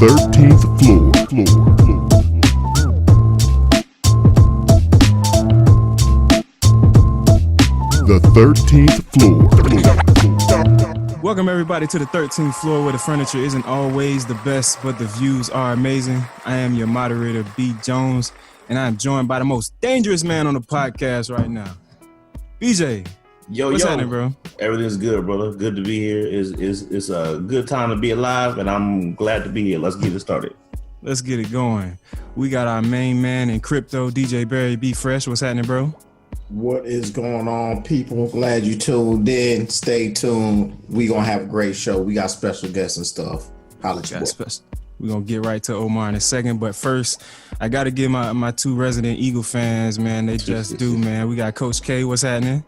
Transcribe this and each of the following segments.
13th floor. The 13th floor. Welcome everybody to the 13th floor, where the furniture isn't always the best, but the views are amazing. I am your moderator, B. Jones, and I am joined by the most dangerous man on the podcast right now, BJ. What's happening, bro? Everything's good, brother. Good to be here. It's a good time to be alive, and I'm glad to be here. Let's get it started. Let's get it going. We got our main man in crypto, DJ Barry B. Fresh. What's happening, bro? What is going on, people? Glad you tuned in. Stay tuned. We gonna have a great show. We got special guests and stuff. Holla at you, boy. We're going to get right to Omar in a second. But first, I got to give my two resident Eagle fans, man. They just do, man. We got Coach K. What's happening?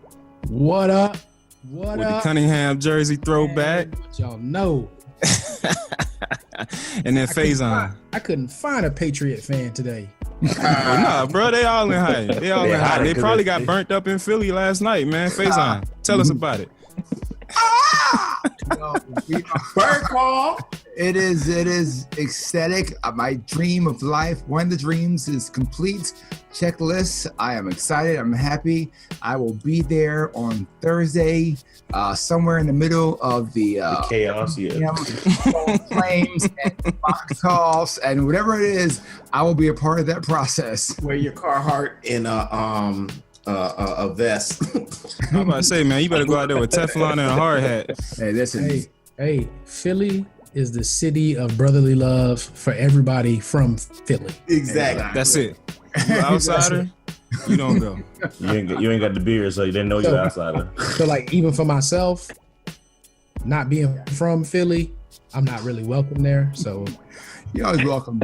What up? What With up? the Cunningham jersey throwback. Man, what y'all know. And then Faison. I couldn't find a Patriot fan today. Well, nah, bro, they all in hype. They probably got burnt up in Philly last night, man. Faison, tell us about it. Bird call. It is ecstatic. My dream of life, one of the dreams, is complete. Checklist. I am excited. I'm happy. I will be there on Thursday, somewhere in the middle of the chaos. Flames and box calls and whatever it is. I will be a part of that process. Wear your Carhartt in a vest. I'm about to say, man, you better go out there with Teflon and a hard hat. Hey, listen. Hey, Philly is the city of brotherly love for everybody from Philly. Exactly. That's it. You outsider, you don't go. You ain't got the beard, so you didn't know you're outsider. So, like, even for myself, not being from Philly, I'm not really welcome there. So, You're always welcome.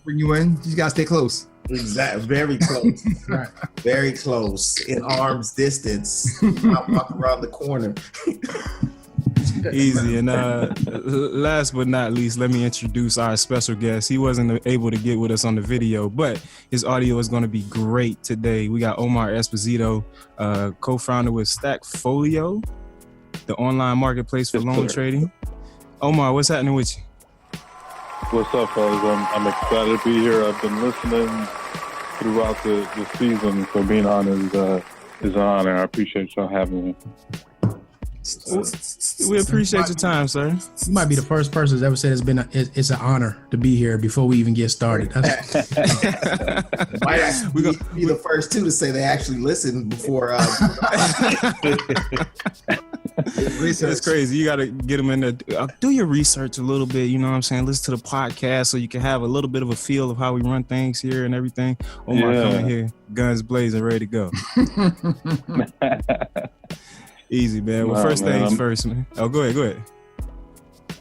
Bring you in. You just gotta stay close. Exactly. Very close. right. Very close. In arm's distance. I walk around the corner. Easy. And last but not least, let me introduce our special guest. He wasn't able to get with us on the video, but his audio is going to be great today. We got Omar Espesito, co-founder with Stackfolio, the online marketplace for loan trading. Omar, what's happening with you? What's up, fellas? I'm excited to be here. I've been listening throughout the season, so being on is an honor. I appreciate y'all having me. We appreciate your time, sir. You might be the first person that's ever said it's an honor to be here before we even get started. Might actually be the first two to say they actually listened before. It's crazy. You got to get them in there. Do your research a little bit. You know what I'm saying? Listen to the podcast so you can have a little bit of a feel of how we run things here and everything. Omar coming here, guns blazing, ready to go. Easy, man. Well, first things first, man. Oh, go ahead.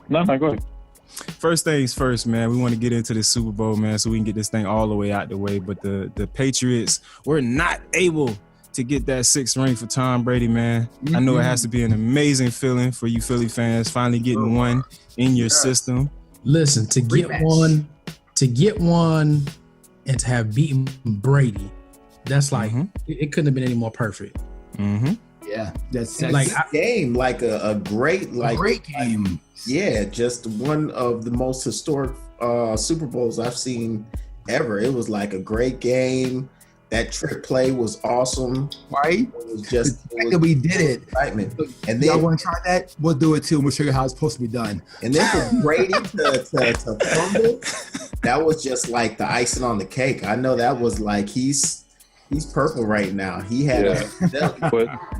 No, go ahead. First things first, man. We want to get into the Super Bowl, man, so we can get this thing all the way out the way. But the Patriots were not able to get that 6th ring for Tom Brady, man. I know it has to be an amazing feeling for you Philly fans, finally getting one in your system. Listen, to get one and to have beaten Brady, that's like, it couldn't have been any more perfect. Mm-hmm. Yeah, that's like a game, like a great game. Yeah, just one of the most historic Super Bowls I've seen ever. It was like a great game. That trick play was awesome. Right? It was just the fact that we did it. Excitement. And Y'all then want to try that? We'll do it too. We'll show you how it's supposed to be done. And then for Brady to fumble, that was just like the icing on the cake. I know that was like he's purple right now. He had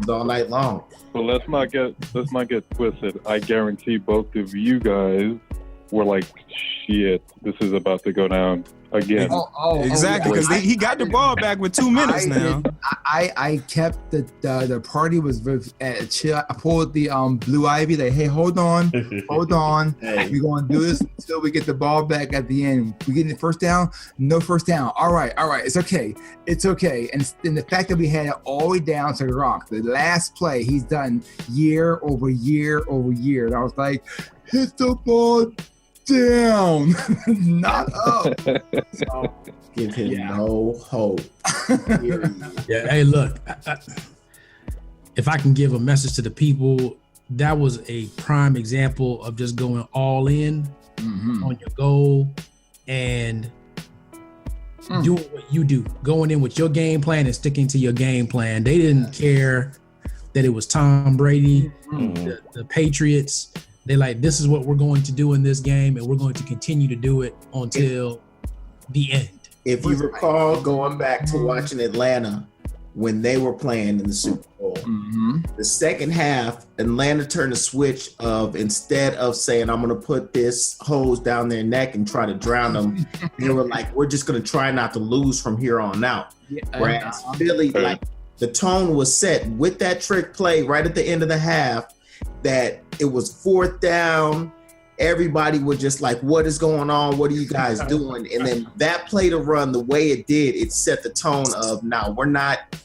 all night long. But let's not get twisted. I guarantee both of you guys were like, shit, this is about to go down again. Exactly, because he got the ball back with 2 minutes now. I kept the party was chill. I pulled the Blue Ivy. Like, hey, hold on. Hey. We're gonna do this until we get the ball back at the end. We get the first down, no first down. All right, it's okay. And the fact that we had it all the way down to the rock, the last play he's done year over year. And I was like, hit the ball down, not up. So, give him no hope. Yeah, hey, look, if I can give a message to the people, that was a prime example of just going all in on your goal and doing what you do, going in with your game plan and sticking to your game plan. They didn't care that it was Tom Brady, the Patriots. They like, this is what we're going to do in this game, and we're going to continue to do it until the end. If you recall, going back to watching Atlanta when they were playing in the Super Bowl, the second half, Atlanta turned a switch of, instead of saying, I'm going to put this hose down their neck and try to drown them, they were like, we're just going to try not to lose from here on out. Whereas Philly, like, the tone was set with that trick play right at the end of the half, that it was fourth down. Everybody was just like, what is going on? What are you guys doing? And then that play to run the way it did, it set the tone of, now we're not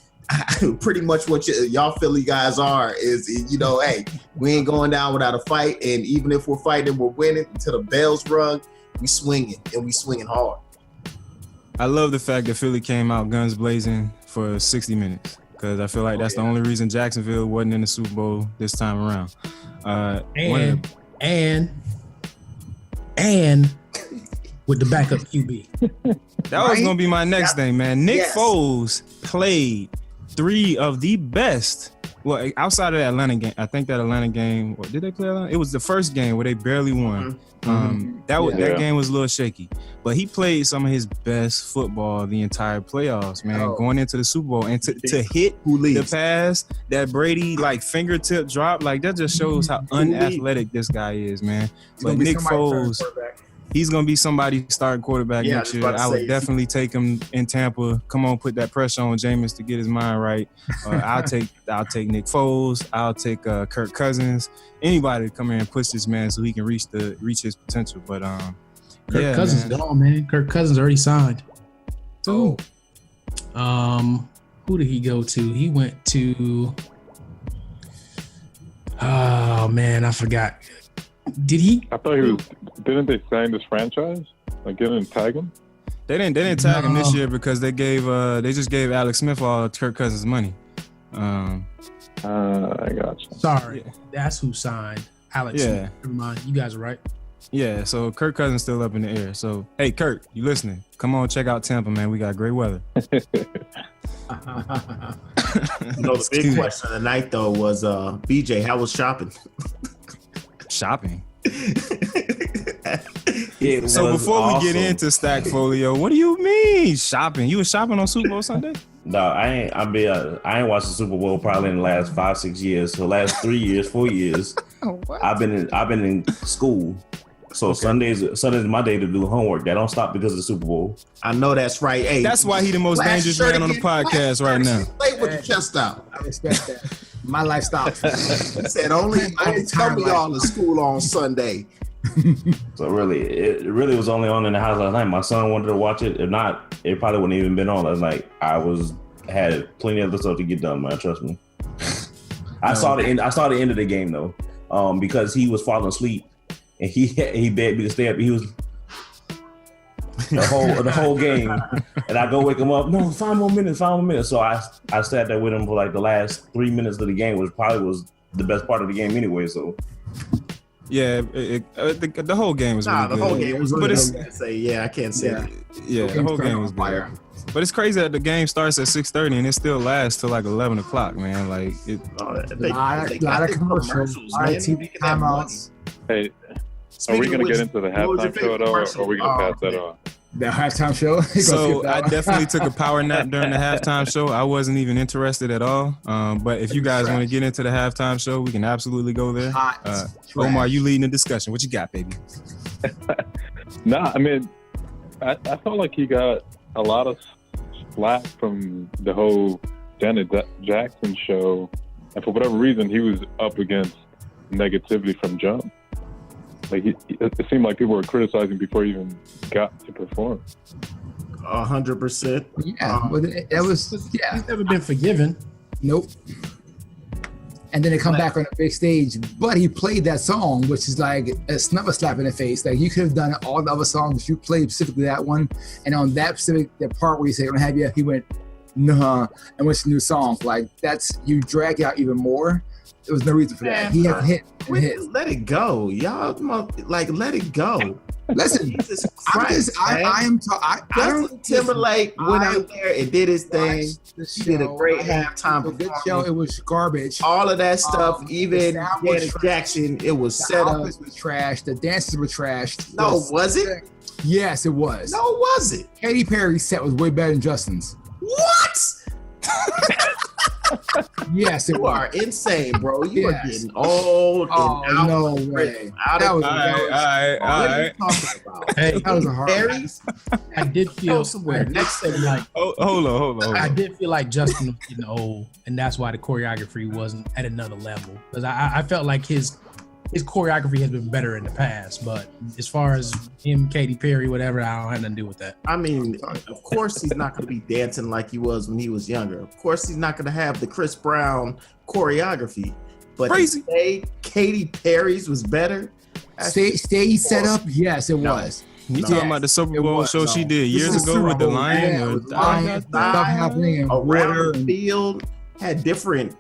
pretty much what y'all Philly guys are is, you know, hey, we ain't going down without a fight. And even if we're fighting, we're winning until the bell's rung. We swinging, and we swinging hard. I love the fact that Philly came out guns blazing for 60 minutes, because I feel like that's the only reason Jacksonville wasn't in the Super Bowl this time around. And with the backup QB. That was going to be my next thing, man. Nick Foles played 3 of the best. Well, outside of that Atlanta game, I think that Atlanta game, what, did they play Atlanta? It was the first game where they barely won. That game was a little shaky, but he played some of his best football the entire playoffs, man. Going into the Super Bowl and to hit the pass that Brady like fingertip drop, like that just shows how unathletic this guy is, man. But Nick Foles, he's gonna be somebody starting quarterback next year. I would definitely take him in Tampa. Come on, put that pressure on Jameis to get his mind right. I'll take Nick Foles. I'll take Kirk Cousins. Anybody to come here and push this man so he can reach his potential. But Kirk Cousins is gone, man. Kirk Cousins already signed. So, who did he go to? He went to. Oh man, I forgot. Did he? I thought he was. Didn't they sign this franchise? Like, didn't tag him? They didn't tag him this year because they just gave Alex Smith all Kirk Cousins' money. I got you. Sorry, that's who signed Alex Smith. Never mind, you guys are right. Yeah, so Kirk Cousins still up in the air. So, hey, Kirk, you listening? Come on, check out Tampa, man. We got great weather. The big question of the night, though, was BJ, how was shopping? Shopping? So before we get into Stackfolio, what do you mean shopping? You was shopping on Super Bowl Sunday? No, I ain't watched the Super Bowl probably in the last 5-6 years. So the last 3 years, 4 years, I've been in school. So Sundays my day to do homework. That don't stop because of the Super Bowl. I know that's right. Hey, that's why he the most dangerous man on the podcast right now. Play with the chest out. I respect that. My lifestyle. Said only tell me y'all in school on Sunday. So it really was only on in the house last night. My son wanted to watch it. If not, it probably wouldn't even been on last night. I had plenty of other stuff to get done, man. Trust me. I saw the end of the game though, because he was falling asleep and he begged me to stay up. He was the whole game, and I go wake him up. No, 5 more minutes. So I sat there with him for like the last 3 minutes of the game, which probably was the best part of the game anyway. So. Yeah, the whole game was really good. The whole game was really good. I can't say that. Yeah, the whole game was good. But it's crazy that the game starts at 6:30 and it still lasts till like 11 o'clock, man. Like a lot of commercials, a lot of TV timeouts. Hey, are we going to get into the halftime show at all, or are we going to pass that on? The halftime show? So I definitely took a power nap during the halftime show. I wasn't even interested at all. But if you guys want to get into the halftime show, we can absolutely go there. Omar, you leading the discussion. What you got, baby? Nah, I mean, I felt like he got a lot of slack from the whole Janet Jackson show. And for whatever reason, he was up against negativity from jump. Like it seemed like people were criticizing before he even got to perform. 100%. Yeah, well, that was He's never been forgiven. Nope. And then they come back on the big stage, but he played that song, which is like it's not a slap in the face. Like you could have done all the other songs, you played specifically that one, and on that part where you say, "I'm gonna have you," he went, "Nah," and went to a new song. Like you drag out even more. There was no reason for that. He had to hit. Let it go, y'all. Like, let it go. Listen, Jesus Christ, Justin Timberlake went out there and did his thing. He did a great halftime good show. It was garbage. All of that stuff, even Janet Jackson, it was set up. The was trash. The dances were trash. No, was it? Yes, it was. No, was it? Katy Perry's set was way better than Justin's. What? Yes, it You was. are insane, bro. You are getting old. Oh, and out no of way. Out That of was What are you talking about? Hey, That was a hard Perry's? I did feel Go somewhere. Next thing, like Hold on. I did feel like Justin was getting old, and that's why the choreography wasn't at another level. Because I felt like his choreography has been better in the past, but as far as him, Katy Perry, whatever, I don't have nothing to do with that. I mean, of course he's not going to be dancing like he was when he was younger. Of course he's not going to have the Chris Brown choreography. But Crazy. to say Katy Perry's was better. Stage set up? Yes, it was. You talking about the Super Bowl show she did years ago with the lion? Yeah, or with the lion, stuff happening and around water. the field, had different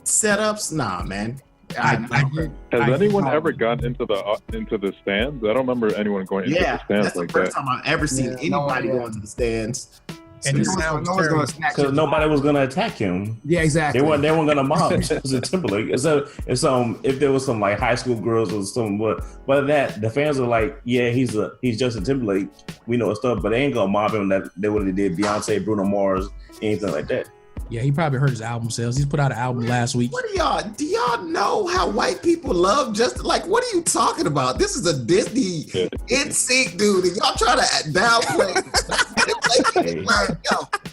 setups. Nah, man. Has anyone ever gotten into the stands? I don't remember anyone going into the stands that's like the first that. time I've ever seen anybody go into the stands. And No the sound one's gonna snatch Because it. nobody was gonna attack him. Yeah, exactly. They weren't gonna mob Justin Timberlake. So if there was some like high school girls or something, but that the fans are like, yeah, he's Justin Timberlake. We know his stuff, but they ain't gonna mob him that they would have did Beyonce, Bruno Mars, anything like that. Yeah, he probably hurt his album sales. He's put out an album last week. What do y'all know how white people love Justin? Like, what are you talking about? This is a Disney NSYNC dude, and y'all try to downplay.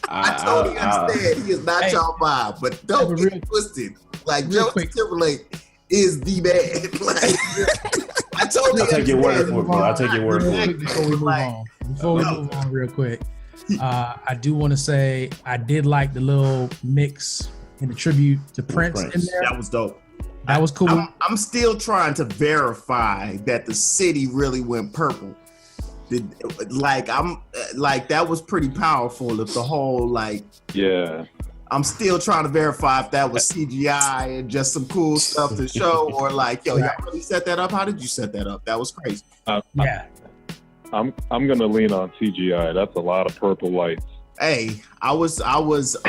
I totally understand he is not y'all vibe, but don't get it twisted. Like, Justin Timberlake is the man. Like, I totally I'll take your word for it, bro. I'll take your word for it. Before we move on real quick, I do want to say I did like the little mix and the tribute to Prince in there. That was dope. That was cool. I'm still trying to verify that the city really went purple. That was pretty powerful. If the whole I'm still trying to verify if that was CGI and just some cool stuff to show, or y'all really set that up. How did you set that up? That was crazy. Yeah. I'm gonna lean on CGI. That's a lot of purple lights. Hey, I was all about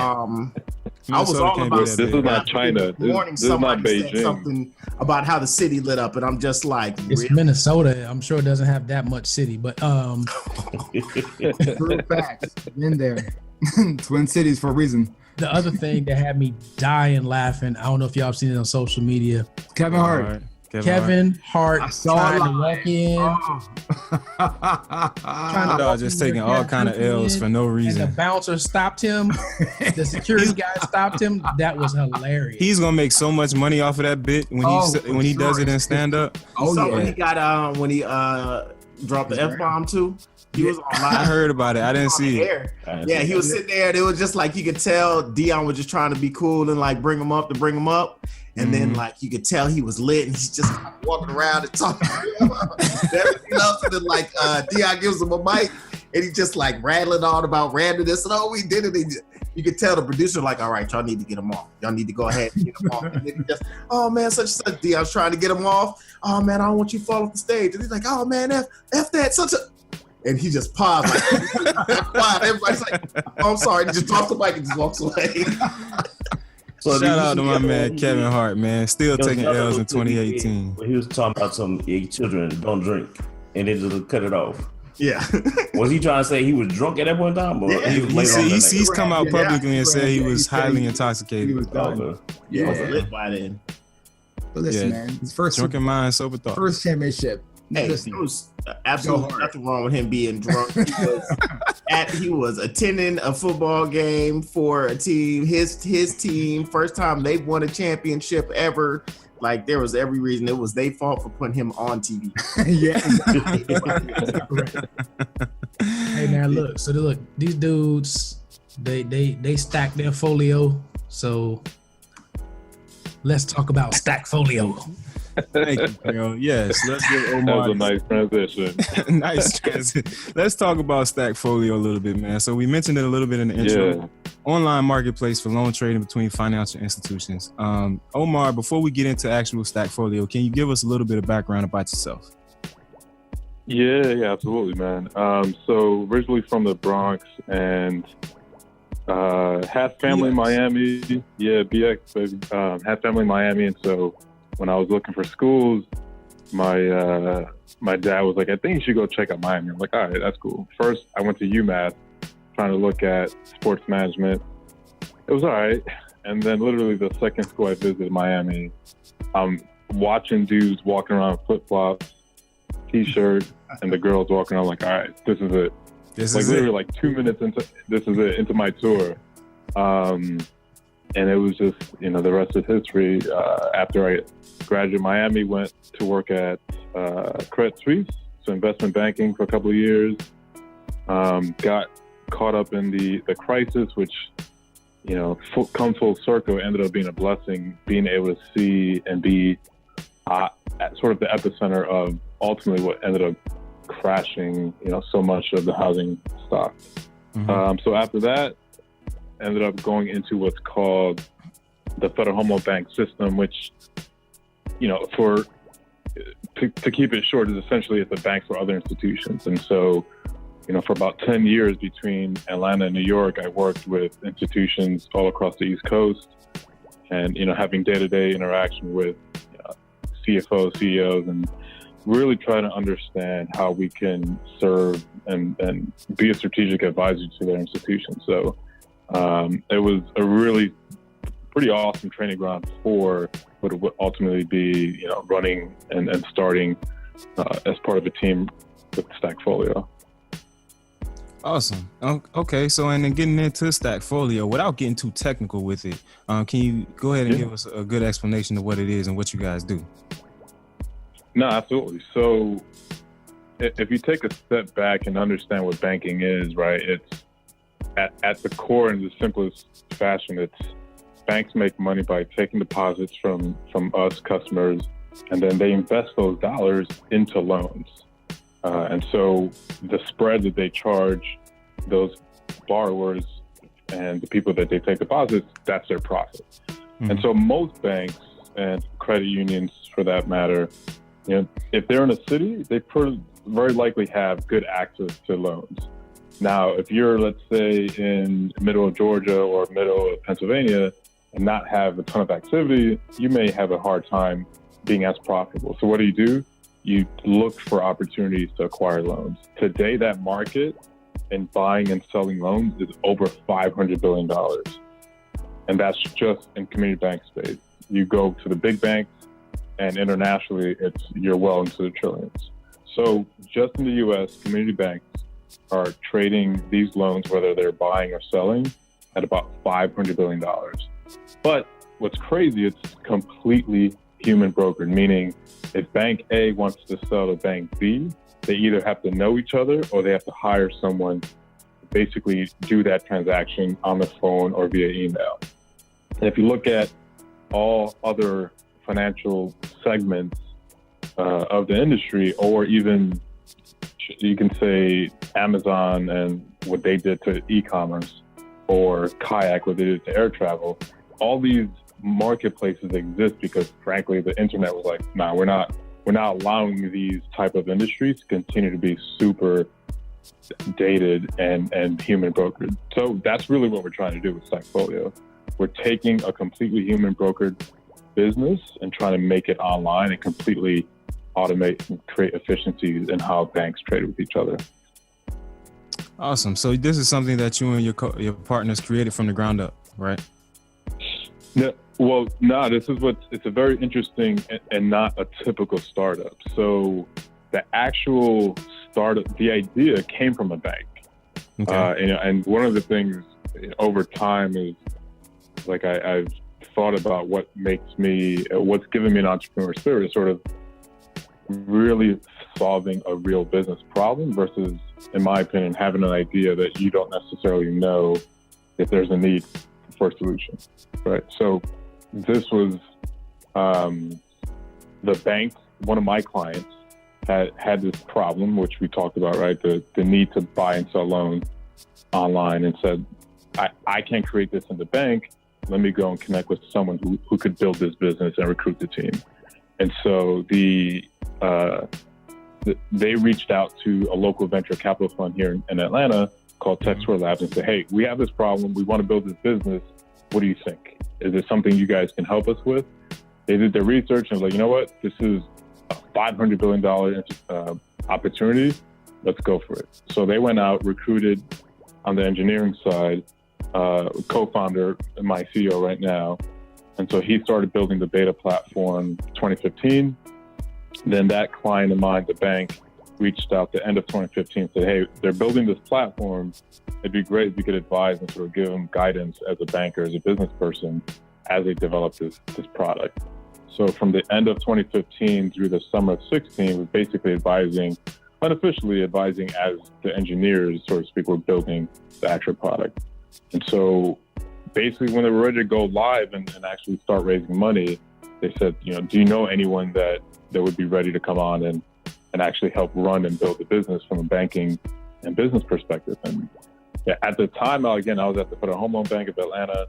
this. This is not China. This is not Beijing. Said something about how the city lit up, and I'm just like, it's really? Minnesota. I'm sure it doesn't have that much city, but True facts. Been there. Twin Cities for a reason. the other thing that had me dying laughing, I don't know if y'all have seen it on social media. Kevin Hart. Right. Kevin Hart I saw trying it to walk in. Trying to just taking all kind of L's for no And reason. the bouncer stopped him. The security guy stopped him. That was hilarious. He's gonna make so much money off of that bit when he does it in stand up. When he got when he dropped the F-bomb too. He was on live. I heard about it. I didn't see it. Yeah, he was sitting there. It was just like you could tell Dion was just trying to be cool and like bring him up. And then like you could tell he was lit and he's just walking around and talking. Everything else, and then like Dion gives him a mic and he's just like rattling on about randomness and we did it. You could tell the producer like, all right, y'all need to get him off. Y'all need to go ahead and get him off. And then he just, oh man, such and such. Dion's trying to get him off. Oh man, I don't want you to fall off the stage. And he's like, oh man, F that such a. And he just paused like, quiet. Everybody's like, oh, I'm sorry. He just drops the mic and just walks away. So shout out to my man Kevin Hart, man. Still taking L's in 2018. He was talking about some children don't drink, and they just cut it off. Yeah. Was he trying to say he was drunk at that point in time? Or Yeah. he was later on He's come out publicly and said he was highly He intoxicated. was done. Okay. Yeah. I was lit by then. But listen, Yeah. man, his first Drunken mind, sober thought. championship. Hey, Listen, there was absolutely nothing wrong with him being drunk. He was attending a football game for a team, his team, first time they've won a championship ever. Like there was every reason it was their fault for putting him on TV. yeah. Hey man, look. So look, these dudes, they stack their folio. So let's talk about Stackfolio. Thank you, Kerrol. Yes, let's give That Omar was a nice transition. nice transition. Let's talk about Stackfolio a little bit, man. So we mentioned it a little bit in the intro. Yeah. Online marketplace for loan trading between financial institutions. Omar, before we get into actual Stackfolio, can you give us a little bit of background about yourself? Yeah, absolutely, man. So originally from the Bronx and had family in Miami. Yeah, BX, baby. Had family in Miami, and so when I was looking for schools, my dad was like, I think you should go check out Miami. I'm like, all right, that's cool. First, I went to UMass trying to look at sports management. It was all right. And then literally the second school I visited, Miami, I'm watching dudes walking around flip-flops, T-shirt, and the girls walking around like, all right, this is it. This like is literally it. like 2 minutes into this is it, into my tour. And it was just, the rest is history. After I graduated Miami, went to work at Credit Suisse, so investment banking for a couple of years. Got caught up in the crisis, which, come full circle, ended up being a blessing, being able to see and be at sort of the epicenter of ultimately what ended up crashing, so much of the housing stock. Mm-hmm. So after that, ended up going into what's called the Federal Home Loan Bank system, which, to keep it short, is essentially it's a bank for other institutions. And so, for about 10 years between Atlanta and New York, I worked with institutions all across the East Coast and, having day-to-day interaction with CFOs, CEOs, and really trying to understand how we can serve and be a strategic advisor to their institutions. So it was a really pretty awesome training ground for what would ultimately be, running and starting as part of a team with Stackfolio. Awesome. Okay, so and then getting into Stackfolio, without getting too technical with it, can you go ahead and give us a good explanation of what it is and what you guys do? No, absolutely. So if you take a step back and understand what banking is, right, it's at the core, in the simplest fashion, it's banks make money by taking deposits from us customers, and then they invest those dollars into loans. And so the spread that they charge those borrowers and the people that they take deposits, that's their profit. Mm-hmm. And so most banks and credit unions, for that matter, if they're in a city, they very likely have good access to loans. Now, if you're, let's say, in the middle of Georgia or middle of Pennsylvania and not have a ton of activity, you may have a hard time being as profitable. So what do? You look for opportunities to acquire loans. Today, that market in buying and selling loans is over $500 billion. And that's just in community bank space. You go to the big banks, and internationally, you're well into the trillions. So just in the U.S., community banks are trading these loans, whether they're buying or selling, at about $500 billion. But what's crazy, it's completely human brokered, meaning if Bank A wants to sell to Bank B, they either have to know each other or they have to hire someone to basically do that transaction on the phone or via email. And if you look at all other financial segments of the industry, or even you can say Amazon and what they did to e-commerce, or Kayak, what they did to air travel, all these marketplaces exist because, frankly, the internet was like, nah, we're not allowing these type of industries to continue to be super dated and human brokered. So that's really what we're trying to do with Stackfolio. We're taking a completely human brokered business and trying to make it online and completely automate and create efficiencies in how banks trade with each other. Awesome. So this is something that you and your partners created from the ground up, right? No, well, no, it's a very interesting and not a typical startup. So the actual startup, the idea came from a bank. Okay. And one of the things over time is, like, I've thought about what's given me an entrepreneur spirit is sort of really solving a real business problem versus, in my opinion, having an idea that you don't necessarily know if there's a need for a solution, right? So this was the bank. One of my clients had this problem, which we talked about, right? The need to buy and sell loans online, and said, I can't create this in the bank. Let me go and connect with someone who could build this business and recruit the team. And so the they reached out to a local venture capital fund here in Atlanta called Textful Labs and said, hey, we have this problem. We want to build this business. What do you think? Is it something you guys can help us with? They did their research and was like, you know what? This is a $500 billion opportunity. Let's go for it. So they went out, recruited on the engineering side, co-founder, my CEO right now. And so he started building the beta platform 2015. Then that client of mine, the bank, reached out the end of 2015, said, hey, they're building this platform. It'd be great if you could advise and sort of give them guidance as a banker, as a business person, as they develop this product. So from the end of 2015 through the summer of 16, we're basically unofficially advising as the engineers, so to speak, were building the actual product. And so basically when they were ready to go live and actually start raising money, they said, do you know anyone that would be ready to come on and actually help run and build the business from a banking and business perspective? And yeah, at the time, I was at the Federal Home Loan Bank of Atlanta,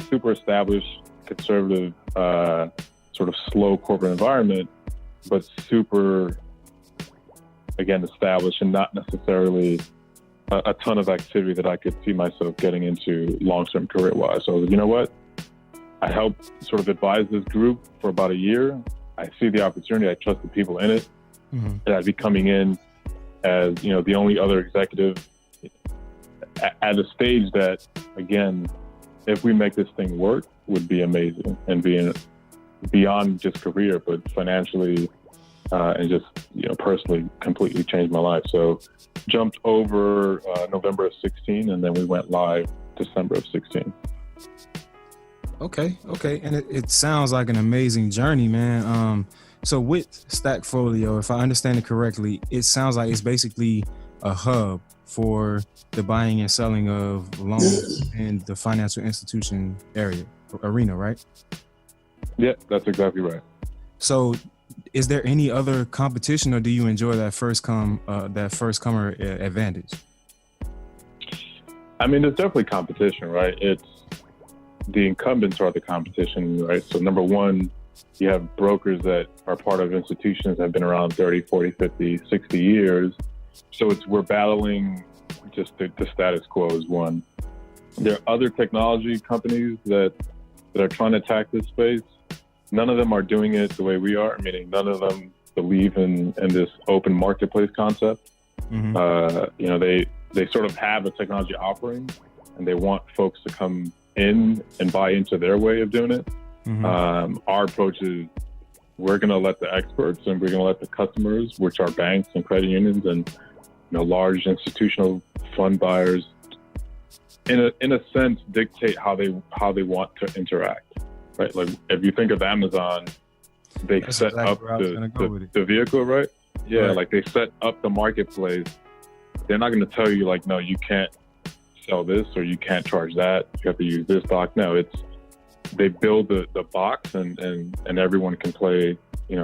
super established, conservative, sort of slow corporate environment, but super, again, established and not necessarily a ton of activity that I could see myself getting into long-term career-wise. So I was like, you know what? I helped sort of advise this group for about a year. I see the opportunity. I trust the people in it. Mm-hmm. And I'd be coming in as, the only other executive at a stage that, again, if we make this thing work, would be amazing and being beyond just career, but financially and just, personally completely changed my life. So jumped over November of 16, and then we went live December of 16. Okay. And it sounds like an amazing journey, man. So with Stackfolio, if I understand it correctly, it sounds like it's basically a hub for the buying and selling of loans in the financial institution arena, right? Yeah, that's exactly right. So is there any other competition, or do you enjoy that first comer advantage? I mean, there's definitely competition, right? It's the incumbents are the competition, right? So number one, you have brokers that are part of institutions that have been around 30, 40, 50, 60 years. So we're battling just the status quo is one. There are other technology companies that are trying to attack this space. None of them are doing it the way we are, meaning none of them believe in this open marketplace concept. Mm-hmm. They sort of have a technology offering and they want folks to come in and buy into their way of doing it. Mm-hmm. Our approach is we're going to let the experts and we're going to let the customers, which are banks and credit unions and large institutional fund buyers, in a sense, dictate how they want to interact. Right, like if you think of Amazon, they set up the vehicle, right? Yeah, right. Like they set up the marketplace. They're not going to tell you like, no, you can't sell this or you can't charge that. You have to use this doc. No, they build the box and everyone can play,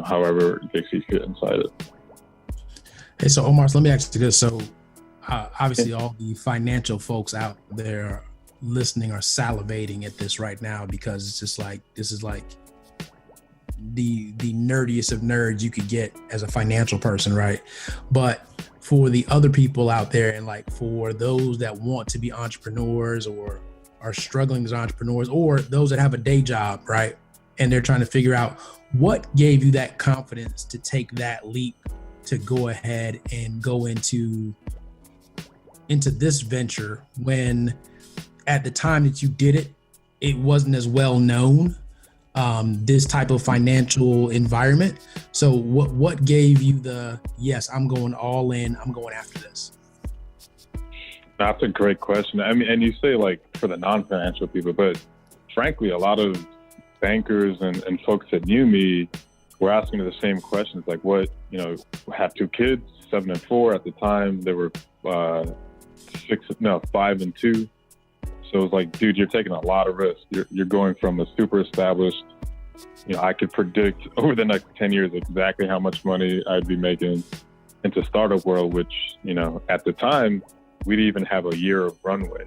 however they see fit inside it. Hey, so Omar, so let me ask you this. So obviously all the financial folks out there listening are salivating at this right now because it's just like, this is like the nerdiest of nerds you could get as a financial person, right? But for the other people out there and like for those that want to be entrepreneurs or are struggling as entrepreneurs or those that have a day job, right? And they're trying to figure out what gave you that confidence to take that leap to go ahead and go into this venture when at the time that you did it, it wasn't as well known, this type of financial environment. So what gave you yes, I'm going all in, I'm going after this? That's a great question. I mean, and you say like for the non-financial people, but frankly, a lot of bankers and folks that knew me were asking me the same questions. Like have 2 kids, 7 and 4 at the time. They were 5 and 2. So it was like, dude, you're taking a lot of risk. You're going from a super established, I could predict over the next 10 years exactly how much money I'd be making into startup world, which, at the time, we didn't even have a year of runway.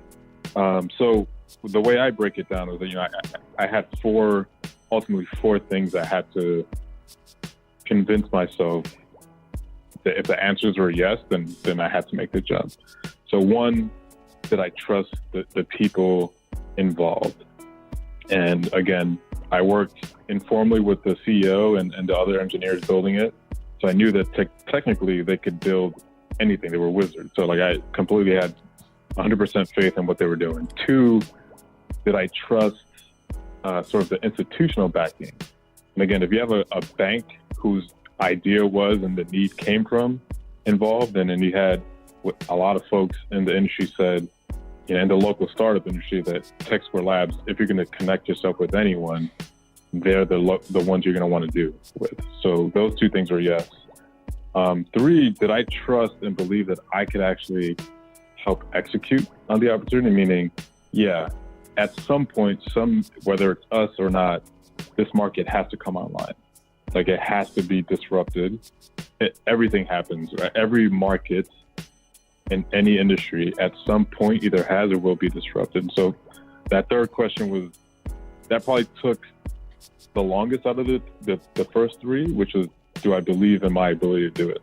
So the way I break it down is that, I had ultimately four things I had to convince myself if the answers were yes, then I had to make the jump. So one, did I trust the people involved? And again, I worked informally with the CEO and the other engineers building it. So I knew that technically they could build anything. They were wizards. So like I completely had 100% faith in what they were doing. Two, did I trust sort of the institutional backing? And again, if you have a bank whose idea was and the need came from involved, and then you had what a lot of folks in the industry said, you know, in the local startup industry, that Tech Square Labs, if you're going to connect yourself with anyone, they're the ones you're going to want to do with. So those two things are yes. Three, did I trust and believe that I could actually help execute on the opportunity? Meaning, yeah, at some point, whether it's us or not, this market has to come online. Like it has to be disrupted. Everything happens, right? Every market in any industry at some point either has or will be disrupted. So that third question that probably took the longest out of the first three, which was, do I believe in my ability to do it?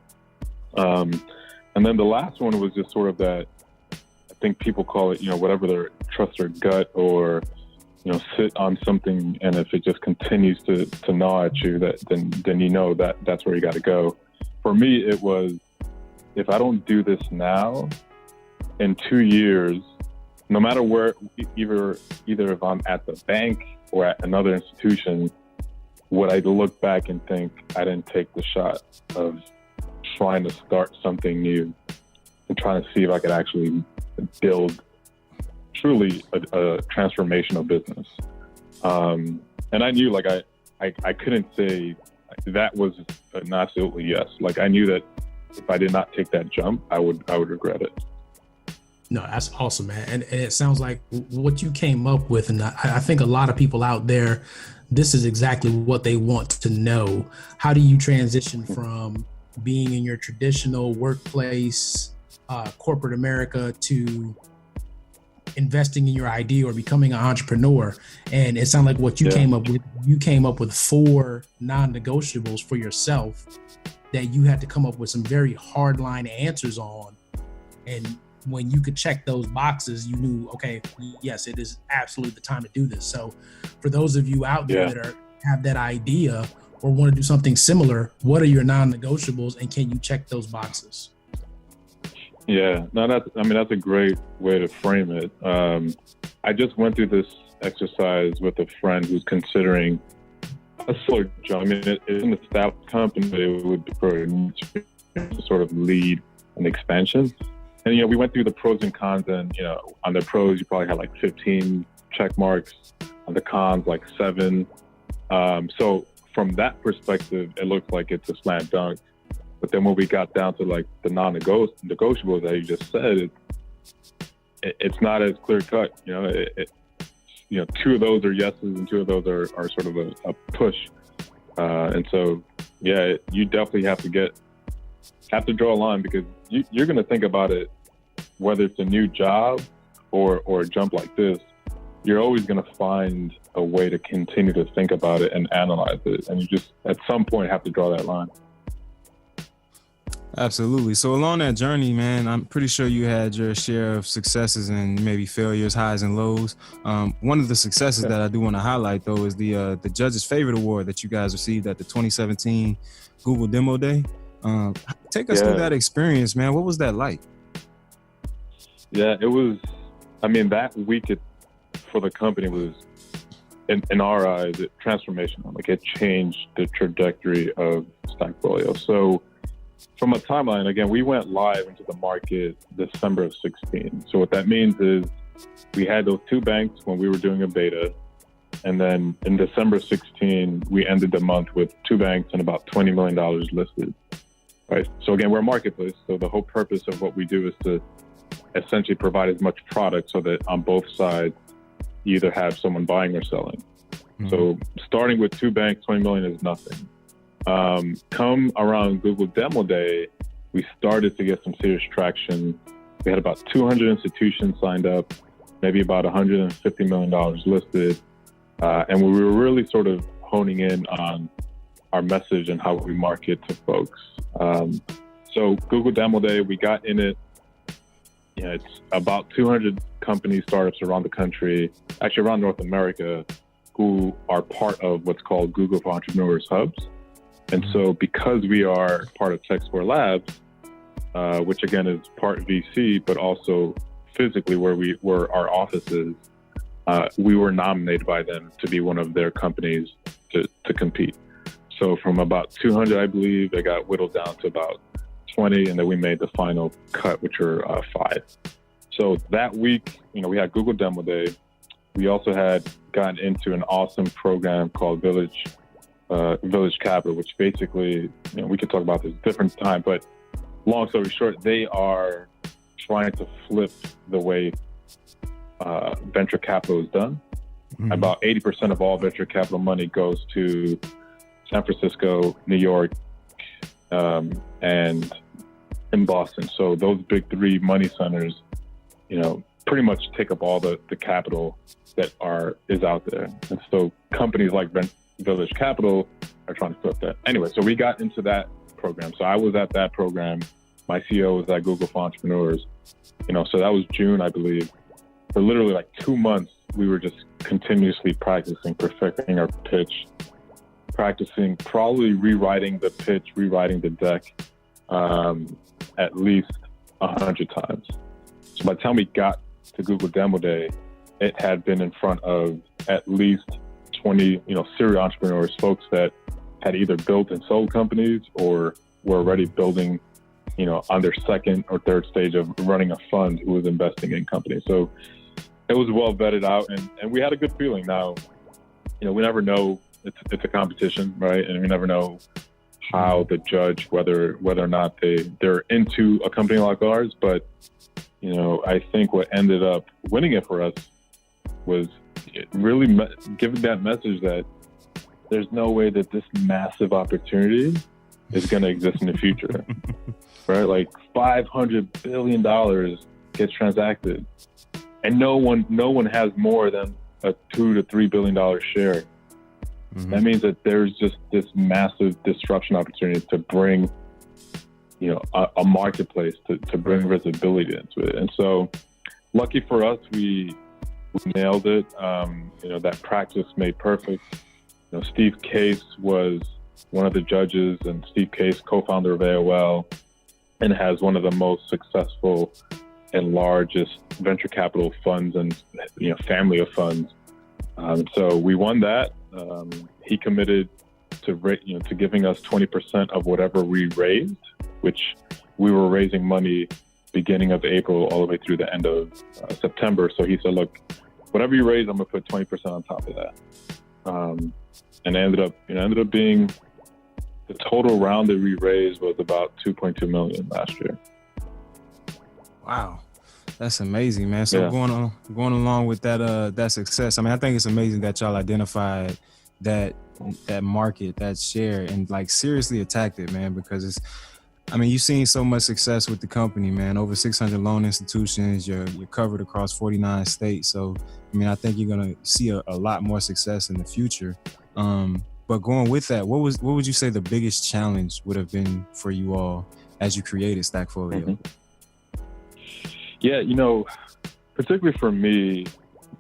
And then the last one was just sort of that, I think people call it, you know, whatever their trust their gut, or, you know, sit on something, and if it just continues to gnaw at you, then you know that's where you got to go. For me, it was, if I don't do this now, in 2 years, no matter where, either if I'm at the bank or at another institution, would I look back and think I didn't take the shot of trying to start something new and trying to see if I could actually build truly a transformational business. And I knew, like, I couldn't say that was an absolutely yes. Like, I knew that if I did not take that jump, I would regret it. No, that's awesome, man. And it sounds like what you came up with, and I think a lot of people out there, this is exactly what they want to know. How do you transition from being in your traditional workplace, corporate America, to investing in your idea or becoming an entrepreneur? And it sounds like what you came up with 4 non-negotiables for yourself that you had to come up with some very hardline answers on. And when you could check those boxes, you knew, okay, yes, it is absolutely the time to do this. So for those of you out there that have that idea or want to do something similar, what are your non-negotiables, and can you check those boxes? Yeah, no, that's a great way to frame it. I just went through this exercise with a friend who's considering a sort of job. I mean, it's in the staff company, but it would be for to sort of lead an expansion. And, you know, we went through the pros and cons, and, you know, on the pros, you probably had like 15 check marks. On the cons, like 7. So from that perspective, it looked like it's a slam dunk. But then when we got down to like the non-negotiables that you just said, it's not as clear cut. You know, 2 of those are yeses and 2 of those are sort of a push. And so, yeah, you definitely have to draw a line, because you're going to think about it, whether it's a new job or a jump like this, you're always going to find a way to continue to think about it and analyze it. And you just, at some point, have to draw that line. Absolutely. So along that journey, man, I'm pretty sure you had your share of successes and maybe failures, highs and lows. One of the successes that I do want to highlight, though, is the Judge's Favorite Award that you guys received at the 2017 Google Demo Day. Take us through that experience, man. What was that like? Yeah, it was, I mean, that week for the company was, in our eyes, transformational. Like, it changed the trajectory of Stackfolio. So from a timeline, again, we went live into the market December of 16. So what that means is we had those 2 banks when we were doing a beta. And then in December 16, we ended the month with 2 banks and about $20 million listed. Right. So again, we're a marketplace. So the whole purpose of what we do is to essentially provide as much product so that on both sides, you either have someone buying or selling. Mm-hmm. So starting with 2 banks, 20 million is nothing. Come around Google Demo Day, we started to get some serious traction. We had about 200 institutions signed up, maybe about $150 million listed. And we were really sort of honing in on our message and how we market to folks. So Google Demo Day, we got in it. You know, it's about 200 companies, startups around the country, actually around North America, who are part of what's called Google for Entrepreneurs Hubs. And so because we are part of Tech4 Labs, which again is part VC, but also physically where our office is, we were nominated by them to be one of their companies to compete. So from about 200, I believe, they got whittled down to about 20, and then we made the final cut, which were 5. So that week, you know, we had Google Demo Day. We also had gotten into an awesome program called Village Capital, which basically, you know, we could talk about this a different time, but long story short, they are trying to flip the way venture capital is done. Mm-hmm. About 80% of all venture capital money goes to San Francisco, New York, and in Boston. So those big 3 money centers, you know, pretty much take up all the capital that is out there. And so companies like Village Capital are trying to flip that. Anyway, so we got into that program. So I was at that program. My CEO was at Google for Entrepreneurs. You know, so that was June, I believe. For literally like 2 months, we were just continuously practicing, perfecting our pitch, practicing, probably rewriting the pitch, rewriting the deck at least 100 times. So by the time we got to Google Demo Day, it had been in front of at least 20, you know, serial entrepreneurs, folks that had either built and sold companies or were already building, you know, on their second or third stage of running a fund who was investing in companies. So it was well vetted out, and we had a good feeling. Now, you know, we never know, it's a competition, right? And we never know how the judge, whether or not they're into a company like ours. But, you know, I think what ended up winning it for us was really giving that message that there's no way that this massive opportunity is going to exist in the future, right? Like $500 billion gets transacted, and no one has more than a $2 to $3 billion share. Mm-hmm. That means that there's just this massive disruption opportunity to bring, you know, a marketplace to bring visibility into it. And so, lucky for us, we nailed it. You know, that practice made perfect. You know, Steve Case was one of the judges, and Steve Case, co-founder of AOL, and has one of the most successful and largest venture capital funds and, you know, family of funds. So we won that. He committed to giving us 20% of whatever we raised, which we were raising money beginning of April all the way through the end of September. So he said, look, whatever you raise, I'm gonna put 20% on top of that. And ended up being, the total round that we raised was about 2.2 million last year. Wow. That's amazing, man. So yeah. going along with that success, I mean, I think it's amazing that y'all identified that market, that share, and like seriously attacked it, man, because you've seen so much success with the company, man. Over 600 loan institutions, you're covered across 49 states. So, I mean, I think you're going to see a lot more success in the future. But going with that, what would you say the biggest challenge would have been for you all as you created Stackfolio? Mm-hmm. Yeah, you know, particularly for me,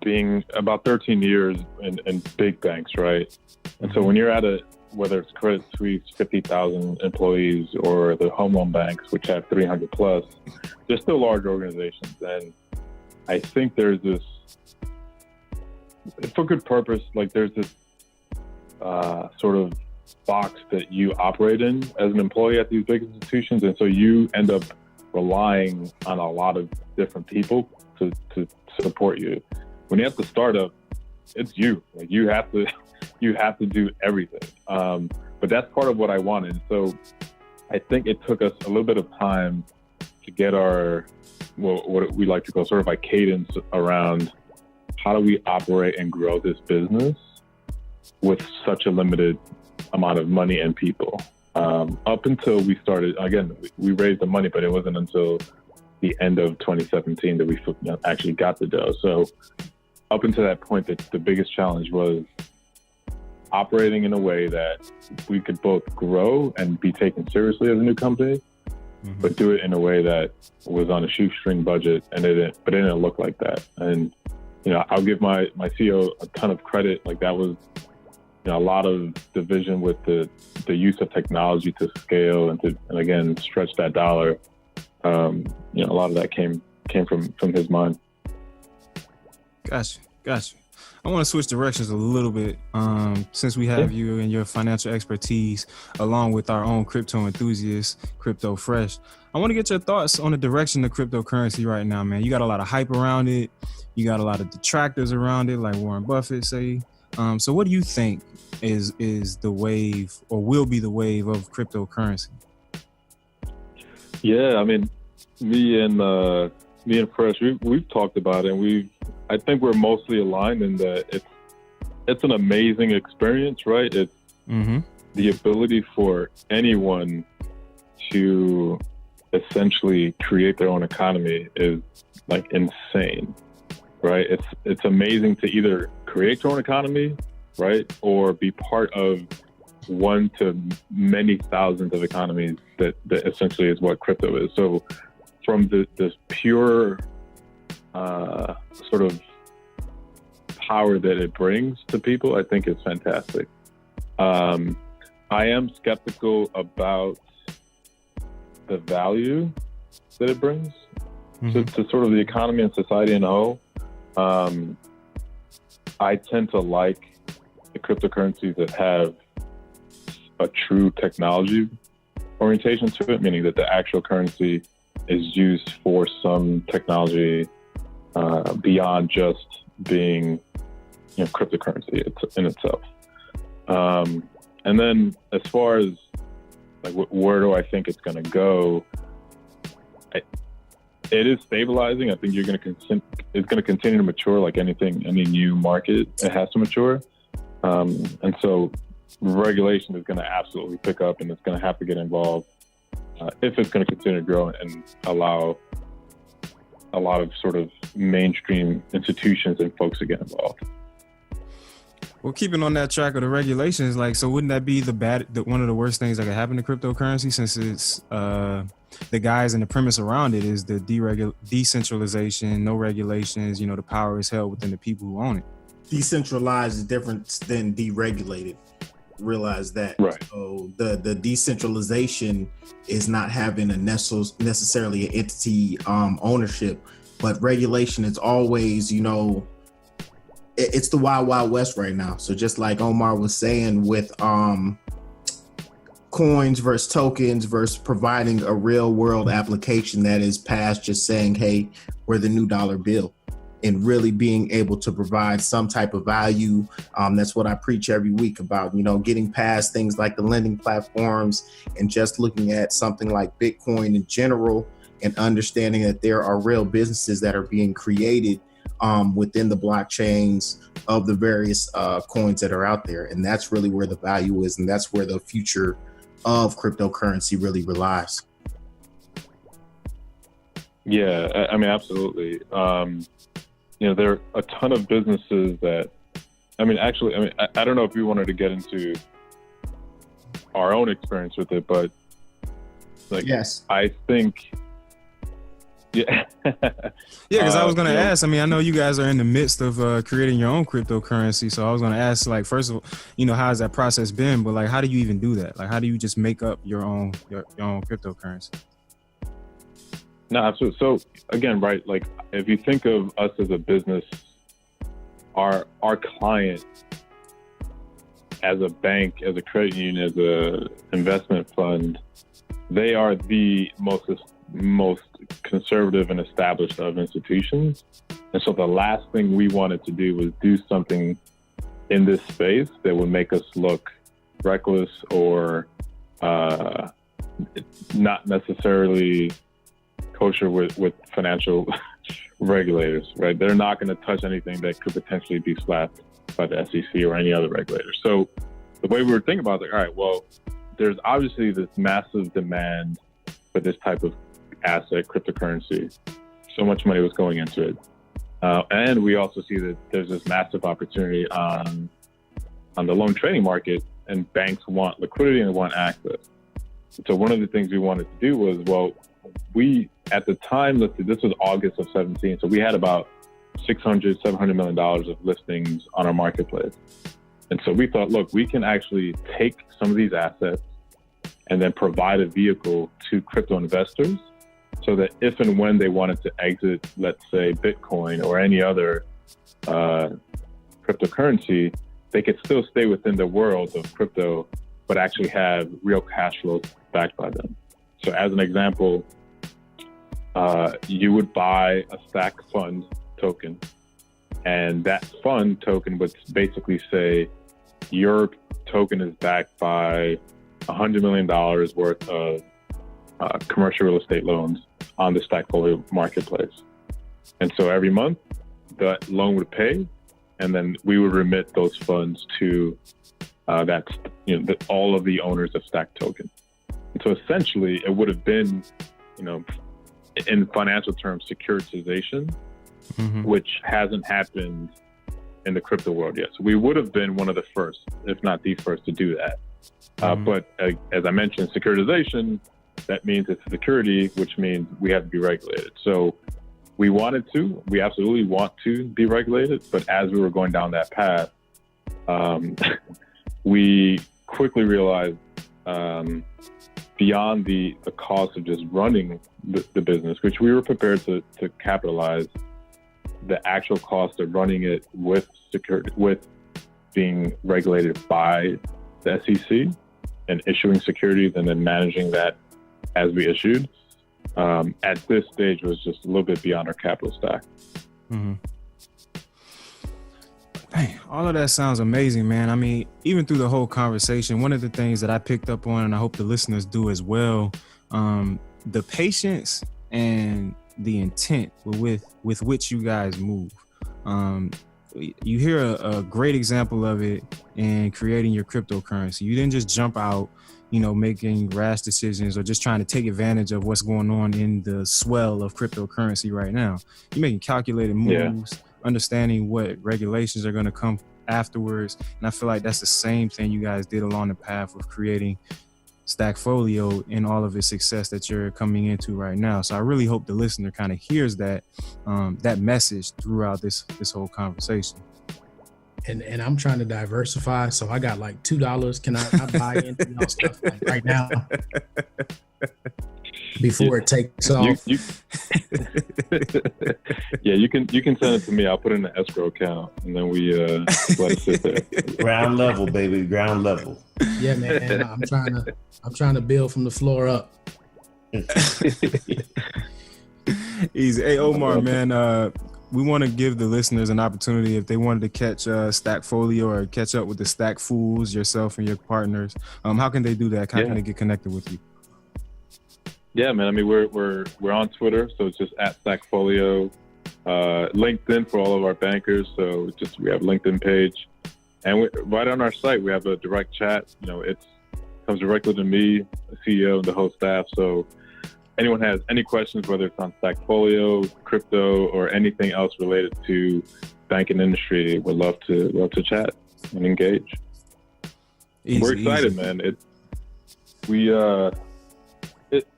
being about 13 years in big banks, right? And so when you're at whether it's Credit Suisse, 50,000 employees, or the home loan banks, which have 300 plus, they're still large organizations. And I think there's this, for good purpose, like there's this sort of box that you operate in as an employee at these big institutions. And so you end up relying on a lot of different people to support you. When you have to start up, it's you. Like you have to do everything. But that's part of what I wanted. So I think it took us a little bit of time to get what we like to call sort of like cadence around how do we operate and grow this business with such a limited amount of money and people. Up until we started, again, we raised the money, but it wasn't until the end of 2017 that we actually got the dough. So up until that point, the biggest challenge was operating in a way that we could both grow and be taken seriously as a new company, but do it in a way that was on a shoestring budget, and it didn't look like that. And I'll give my CEO a ton of credit. Like that was a lot of division with the use of technology to scale and again stretch that dollar. A lot of that came from his mind. Gotcha. I want to switch directions a little bit, since we have you and your financial expertise, along with our own crypto enthusiast, Crypto Fresh. I want to get your thoughts on the direction of cryptocurrency right now, man. You got a lot of hype around it. You got a lot of detractors around it, like Warren Buffett say. So what do you think is the wave, or will be the wave of cryptocurrency? Yeah, I mean, me and Fresh, we've talked about it, and I think we're mostly aligned in that it's an amazing experience, right? It's the ability for anyone to essentially create their own economy is like insane, right? It's amazing to either create your own economy, right, or be part of one to many thousands of economies that essentially is what crypto is. So from this pure sort of power that it brings to people, I think is fantastic. I am skeptical about the value that it brings to sort of the economy and society in a whole. I tend to like the cryptocurrencies that have a true technology orientation to it, meaning that the actual currency is used for some technology beyond just being cryptocurrency in itself. And then as far as like where do I think it's going to go, it is stabilizing. I think it's going to continue to mature like any new market. It has to mature. And so regulation is going to absolutely pick up, and it's going to have to get involved if it's going to continue to grow and allow a lot of sort of mainstream institutions and folks to get involved. Well, keeping on that track of the regulations, so wouldn't that be one of the worst things that could happen to cryptocurrency, since it's the guys and the premise around it is the decentralization, no regulations, the power is held within the people who own it. Decentralized is different than deregulated. Realize that. Right. So the decentralization is not having a necessarily an entity ownership, but regulation is always, it's the wild, wild west right now. So just like Omar was saying with coins versus tokens versus providing a real world application that is past just saying, hey, we're the new dollar bill, and really being able to provide some type of value. That's what I preach every week about, getting past things like the lending platforms and just looking at something like Bitcoin in general and understanding that there are real businesses that are being created within the blockchains of the various coins that are out there. And that's really where the value is. And that's where the future of cryptocurrency really relies. Yeah, I mean, absolutely. There are a ton of businesses that, I don't know if we wanted to get into our own experience with it, but yes, I think, yeah. Because I was going to ask, I know you guys are in the midst of creating your own cryptocurrency. So I was going to ask, first of all, how has that process been? But how do you even do that? How do you just make up your own cryptocurrency? No, absolutely. So again, right, if you think of us as a business, our client as a bank, as a credit union, as a investment fund, they are the most conservative and established of institutions. And so the last thing we wanted to do was do something in this space that would make us look reckless or not necessarily kosher with financial regulators, right? They're not going to touch anything that could potentially be slapped by the SEC or any other regulator. So the way we were thinking about it, all right, well, there's obviously this massive demand for this type of asset, cryptocurrency. So much money was going into it. And we also see that there's this massive opportunity on the loan trading market, and banks want liquidity and want access. So one of the things we wanted to do was, well, we, at the time, this was August of 17, so we had about $600-700 million of listings on our marketplace. And so we thought, look, we can actually take some of these assets and then provide a vehicle to crypto investors so that if and when they wanted to exit, let's say, Bitcoin or any other cryptocurrency, they could still stay within the world of crypto, but actually have real cash flow backed by them. So as an example, you would buy a Stack fund token, and that fund token would basically say your token is backed by $100 million worth of commercial real estate loans on the Stackfolio marketplace. And so every month that loan would pay, and then we would remit those funds to all of the owners of Stack token. And so essentially it would have been, in financial terms, securitization, which hasn't happened in the crypto world yet. So we would have been one of the first, if not the first, to do that. But as I mentioned, securitization, that means it's a security, which means we have to be regulated. So we absolutely want to be regulated, but as we were going down that path, we quickly realized beyond the cost of just running the business, which we were prepared to capitalize, the actual cost of running it with being regulated by the SEC and issuing securities and then managing that as we issued, at this stage was just a little bit beyond our capital stack. Hey, all of that sounds amazing, man. I mean, even through the whole conversation, one of the things that I picked up on, and I hope the listeners do as well, the patience and the intent with which you guys move. You hear a great example of it in creating your cryptocurrency. You didn't just jump out, making rash decisions or just trying to take advantage of what's going on in the swell of cryptocurrency right now. You're making calculated moves, understanding what regulations are going to come afterwards. And I feel like that's the same thing you guys did along the path of creating Stackfolio and all of its success that you're coming into right now. So I really hope the listener kind of hears that message throughout this whole conversation. And I'm trying to diversify, so I got like $2. Can I buy into y'all stuff like right now before it takes off? You can send it to me. I'll put it in the escrow account, and then we let it sit there. Ground level, baby, ground level. Yeah, man. I'm trying to build from the floor up. Easy. Hey, Omar, man. We want to give the listeners an opportunity if they wanted to catch Stackfolio or catch up with the Stackfools, yourself and your partners. How can they do that? How can they get connected with you? Yeah, man. I mean, we're on Twitter, so it's just @Stackfolio. LinkedIn for all of our bankers, so we have a LinkedIn page, and right on our site we have a direct chat. It comes directly to me, the CEO, and the whole staff. So anyone has any questions, whether it's on Stackfolio, crypto, or anything else related to banking industry, we'd love to chat and engage. We're excited, man.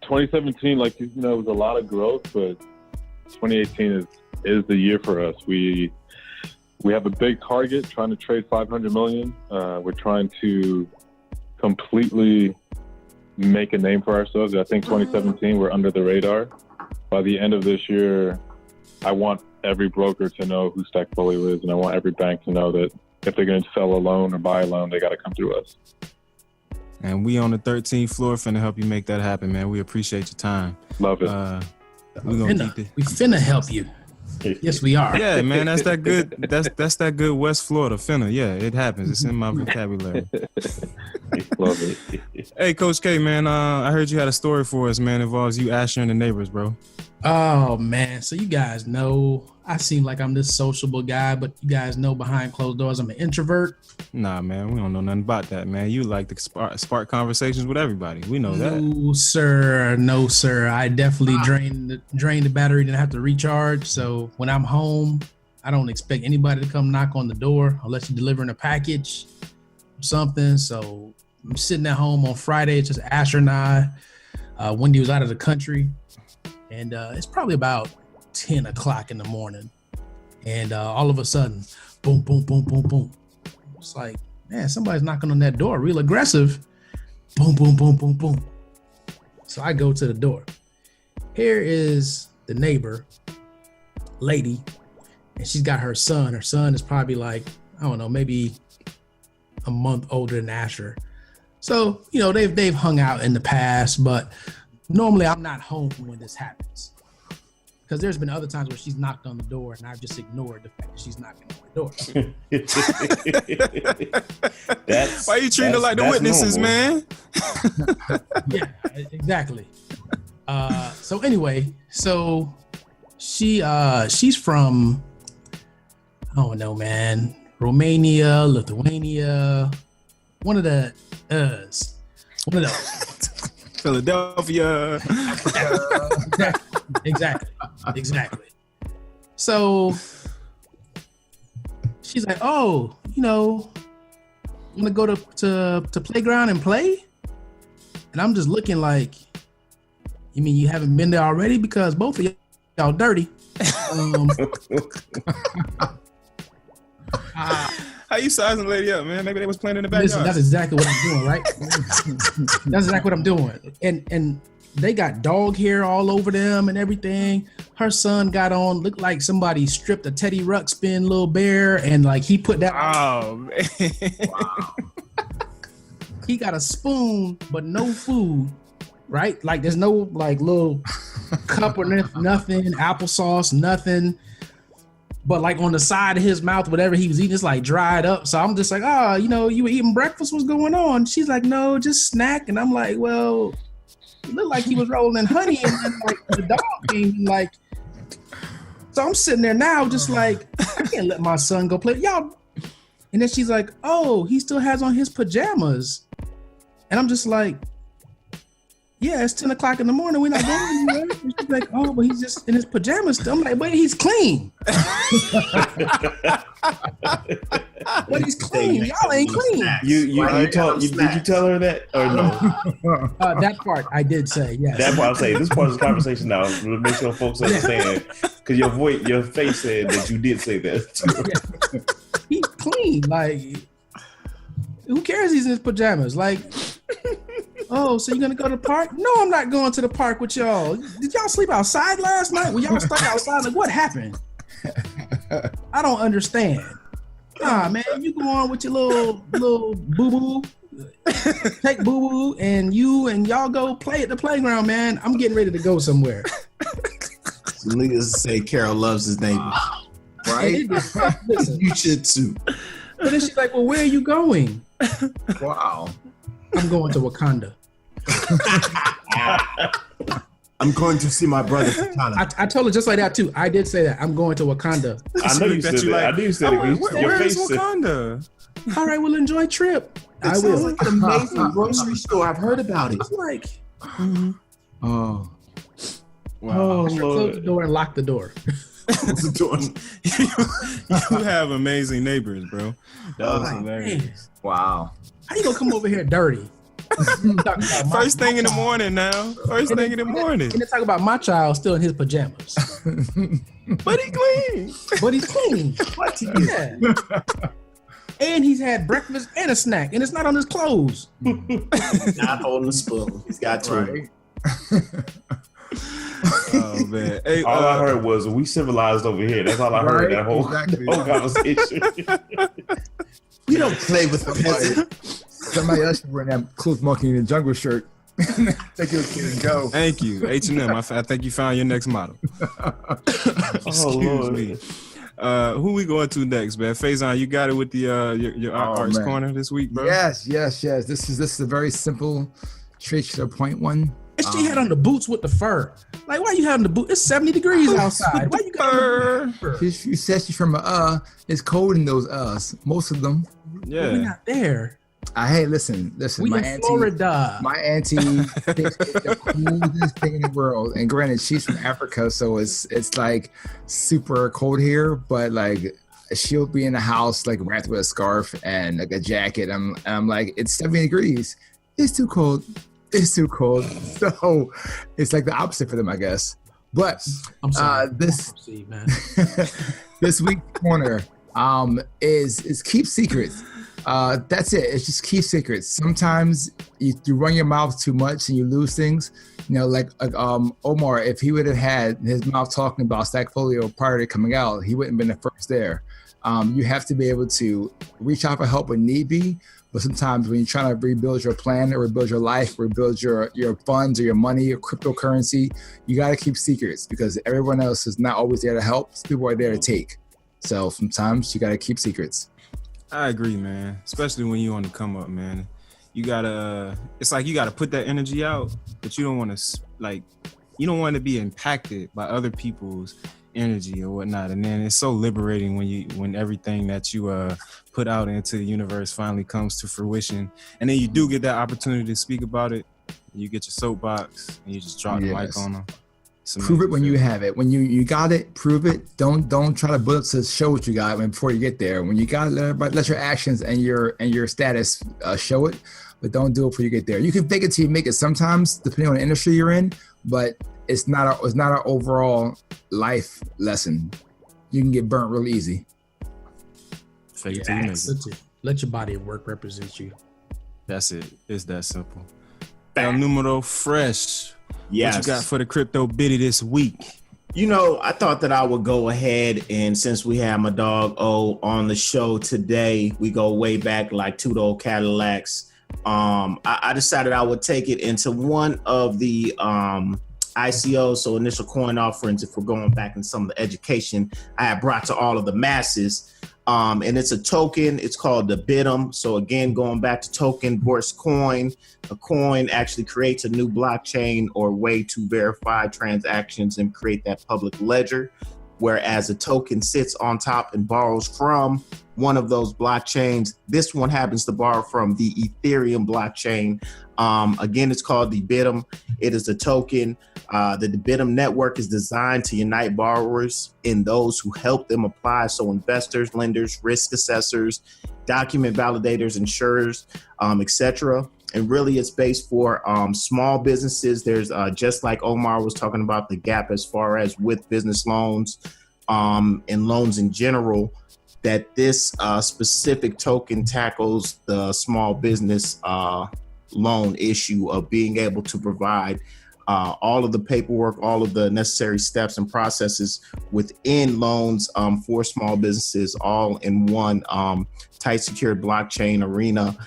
2017, was a lot of growth, but 2018 is the year for us. We have a big target, trying to trade 500 million. We're trying to completely make a name for ourselves. I think 2017, we're under the radar. By the end of this year, I want every broker to know who Stackfolio is, and I want every bank to know that if they're going to sell a loan or buy a loan, they got to come through us. And we on the 13th floor finna help you make that happen, man. We appreciate your time. Love it. We finna help you. Yes, we are. Yeah, man, that's that good. That's that good West Florida finna. Yeah, it happens. It's in my vocabulary. Love it. Hey, Coach K, man. I heard you had a story for us, man. It involves you, Asher, and the neighbors, bro. Oh man, so you guys know I seem like I'm this sociable guy, but you guys know behind closed doors I'm an introvert. Nah, man, we don't know nothing about that, man. You like to spark conversations with everybody. We know that. No, sir. I definitely drain the battery, then I have to recharge. So when I'm home, I don't expect anybody to come knock on the door unless you're delivering a package or something. So I'm sitting at home on Friday. It's just Asher and I. Wendy was out of the country. And it's probably about 10 o'clock in the morning. And all of a sudden, boom, boom, boom, boom, boom. It's like, man, somebody's knocking on that door real aggressive. Boom, boom, boom, boom, boom. So I go to the door. Here is the neighbor lady, and she's got her son. Her son is probably like, I don't know, maybe a month older than Asher. So, you know, they've hung out in the past, but normally I'm not home when this happens. Because there's been other times where she's knocked on the door and I've just ignored the fact that she's knocking on the door. Why are you treating her like the witnesses, normal, man? Yeah, exactly. So anyway, so she's from, I don't know, man, Romania, Lithuania, one of those. Philadelphia. Exactly. So she's like, oh, you know, I'm gonna go to playground and play. And I'm just looking like, you mean you haven't been there already? Because both of y'all dirty. How you sizing the lady up, man? Maybe they was playing in the backyard. Listen, that's exactly what I'm doing, right? That's exactly what I'm doing. And they got dog hair all over them and everything. Her son got on, looked like somebody stripped a Teddy Ruxpin little bear, and like he put that. Oh man! Wow. He got a spoon, but no food, right? Like there's no like little cup or nothing, applesauce, nothing. But like on the side of his mouth, whatever he was eating, it's like dried up. So I'm just like, oh, you know, you were eating breakfast, what's going on? She's like, no, just snack. And I'm like, well, it looked like he was rolling in honey, and then like the dog came like. So I'm sitting there now just like, I can't let my son go play. Y'all. And then she's like, oh, he still has on his pajamas. And I'm just like, yeah, it's 10 o'clock in the morning. We're not going anywhere. And she's like, oh, but he's just in his pajamas still. I'm like, but he's clean. But he's clean. Y'all ain't clean. Did you tell her that or no? That part I did say, yes. That part I'm saying. This part of the conversation now. Make sure folks understand. Because your face said that you did say that. Yeah. He's clean. Like, who cares he's in his pajamas? Like, oh, so you're gonna go to the park? No, I'm not going to the park with y'all. Did y'all sleep outside last night? Were y'all stuck outside? Like, what happened? I don't understand. Nah, man, you go on with your little boo-boo. Take boo-boo and y'all go play at the playground, man. I'm getting ready to go somewhere. Some niggas say Kerrol loves his neighbors. Right? Listen, you should too. But then she's like, well, where are you going? Wow. I'm going to Wakanda. I'm going to see my brother. I told her just like that too. I did say that. I'm going to Wakanda. I know you said that. I knew you said it. Where is Wakanda? All right, we'll enjoy trip. I will. Like an amazing grocery store. I've heard about it. I'm like, oh, wow. Close the door and lock the door. You have amazing neighbors, bro. That was hilarious. Man. wow. How you gonna come over here dirty? First thing in the morning now. First thing in the morning. And they talk about my child still in his pajamas. But he clean. But he's clean. What? Yeah. And he's had breakfast and a snack, and it's not on his clothes. He's not holding a spoon. He's got two. Oh man! Hey, all I heard was we civilized over here. That's all I heard. That whole conversation. We don't play with the peasant. Somebody else should wear that clothes monkey in the jungle shirt. Take your kid and go. Thank you, H&M. I think you found your next model. Excuse me. Who we going to next, man? Faison, you got it with the your arts corner this week, bro. Yes. This is a very simple, straight to the point one. And she had on the boots with the fur. Like, why you having the boot? It's 70 degrees outside. Why you got fur? She said she's from it's cold in those most of them. Yeah, we're not there. Hey, listen. We my in auntie, Florida. My auntie thinks it's the coolest thing in the world. And granted, she's from Africa, so it's like super cold here. But like she'll be in the house like wrapped with a scarf and like a jacket. I'm like, it's 70 degrees. It's too cold. It's too cold. So it's like the opposite for them, I guess. But I'm sorry. this Man. this week's corner is keep secrets. That's it. It's just keep secrets. Sometimes you run your mouth too much and you lose things. You know, like Omar, if he would have had his mouth talking about Stackfolio prior to coming out, he wouldn't have been the first there. You have to be able to reach out for help when need be. But sometimes when you're trying to rebuild your plan or rebuild your life, rebuild your funds or your money or cryptocurrency, you got to keep secrets because everyone else is not always there to help. People are there to take. So sometimes you got to keep secrets. I agree, man. Especially when you on the come up, man. You gotta. It's like you gotta put that energy out, but you don't want to you don't want to be impacted by other people's energy or whatnot. And then it's so liberating when everything that you put out into the universe finally comes to fruition, and then you do get that opportunity to speak about it. You get your soapbox and you just drop the mic on them. Prove it when you have it. When you got it, prove it. Don't try to build up to show what you got before you get there. When you got it, let your actions and your status show it, but don't do it before you get there. You can fake it till you make it sometimes, depending on the industry you're in, but it's not an overall life lesson. You can get burnt real easy. Fake it till you make it. Let your body of work represent you. That's it. It's that simple. El Numero Fresh. Yes. What you got for the crypto biddy this week? You know, I thought that I would go ahead and since we have my dog O on the show today, we go way back like two old Cadillacs. I decided I would take it into one of the ICOs, so initial coin offerings, if we're going back in some of the education I have brought to all of the masses. And it's a token. It's called Debitum. So again, going back to token versus coin, a coin actually creates a new blockchain or way to verify transactions and create that public ledger, whereas a token sits on top and borrows from one of those blockchains. This one happens to borrow from the Ethereum blockchain. Again, it's called Debitum. It is a token. The Debitum network is designed to unite borrowers and those who help them apply. So investors, lenders, risk assessors, document validators, insurers, etc. And really it's based for small businesses. There's just like Omar was talking about the gap as far as with business loans and loans in general, that this specific token tackles the small business loan issue of being able to provide all of the paperwork, all of the necessary steps and processes within loans for small businesses, all in one tight, secure blockchain arena.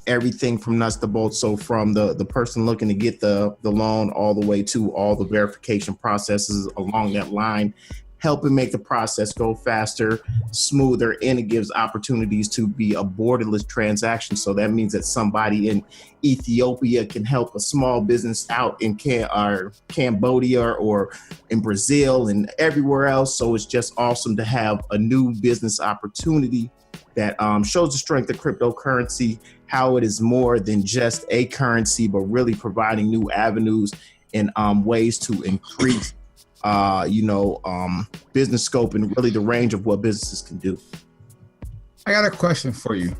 Everything from nuts to bolts. So from the person looking to get the loan all the way to all the verification processes along that line, helping make the process go faster, smoother, and it gives opportunities to be a borderless transaction. So that means that somebody in Ethiopia can help a small business out in Cambodia or in Brazil and everywhere else. So it's just awesome to have a new business opportunity that shows the strength of cryptocurrency, how it is more than just a currency, but really providing new avenues and ways to increase business scope and really the range of what businesses can do. I got a question for you.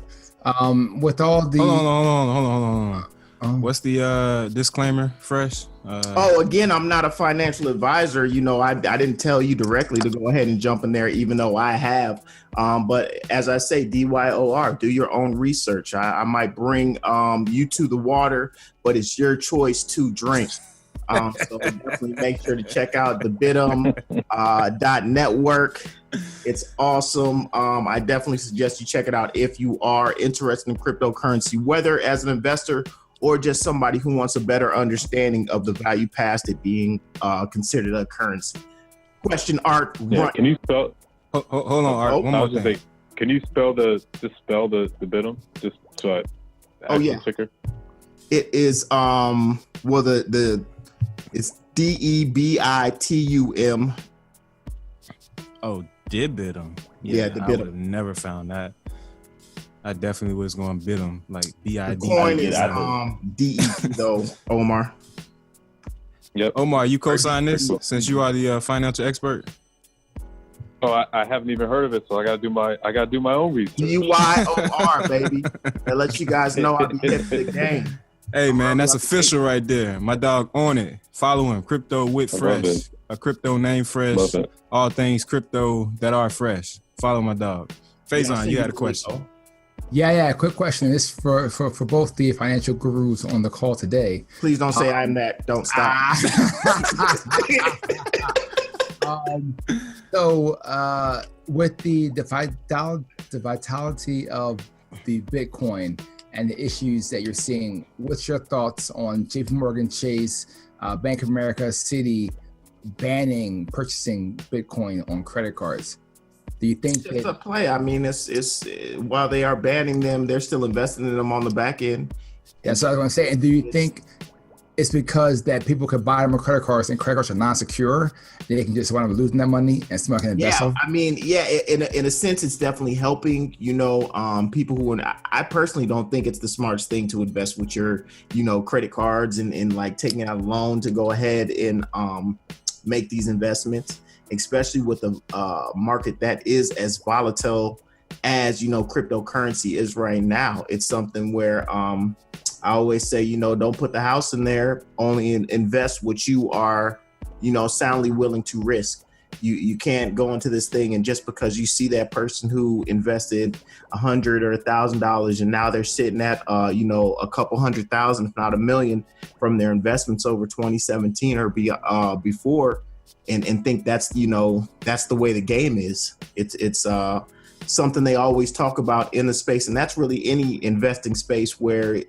With all the Hold on. What's the disclaimer, Fresh? Again, I'm not a financial advisor. You know, I didn't tell you directly to go ahead and jump in there, even though I have. But as I say, DYOR, do your own research. I might bring you to the water, but it's your choice to drink. So definitely make sure to check out the Debitum.network. It's awesome. I definitely suggest you check it out if you are interested in cryptocurrency, whether as an investor or just somebody who wants a better understanding of the value past it being considered a currency. Question, Art. Yeah, can you spell? Hold on, Art. One more thing. Can you spell the Debitum? Just so I ticker. It is it's Debitum. Oh, Debitum. Yeah, Debitum. I would have never found that. I definitely was going to bid them like BID. The coin is DE though, Omar. Yep. Omar, you co-sign this since you are the financial expert? Oh, I haven't even heard of it, so I gotta do my own research. DYOR, baby. That lets you guys know I'll be hip to the game. Hey man, that's official right there. My dog on it. Follow him. Crypto with Fresh. A crypto name Fresh. All things crypto that are fresh. Follow my dog. Faison, you had a question. Yeah. Quick question. This for both the financial gurus on the call today. Please don't say I'm that. Don't stop. So with the vitality of the Bitcoin and the issues that you're seeing, what's your thoughts on JP Morgan Chase, Bank of America, Citi banning purchasing Bitcoin on credit cards? Do you think it's a play? I mean, it's while they are banning them, they're still investing in them on the back end. That's what I was going to say. And do you think it's because that people could buy them on credit cards and credit cards are non-secure, they can just wind up losing that money and somebody can invest them? I mean, in a sense, it's definitely helping, people who, I personally don't think it's the smartest thing to invest with your, credit cards and like taking out a loan to go ahead and make these investments, especially with the market that is as volatile as, cryptocurrency is right now. It's something where, I always say, don't put the house in there, only invest what you are, soundly willing to risk. You can't go into this thing and just because you see that person who invested $100 or $1,000 and now they're sitting at, a couple $100,000, if not $1 million from their investments over 2017 or before and think that's the way the game is. It's something they always talk about in the space. And that's really any investing space where